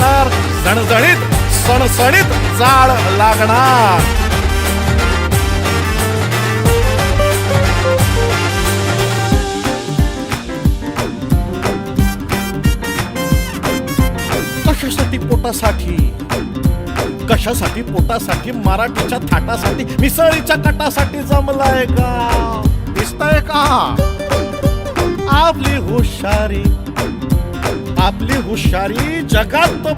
लागणार, झणझणीत सणसणीत जाळ लागणार. कशासाठी पोटासाठी, कशासाठी पोटासाठी, मराठीच्या थाटासाठी, मिसळीच्या कटासाठी जमलाय का? दिसतंय का आपली हुशारी, आपली हुशारी जगात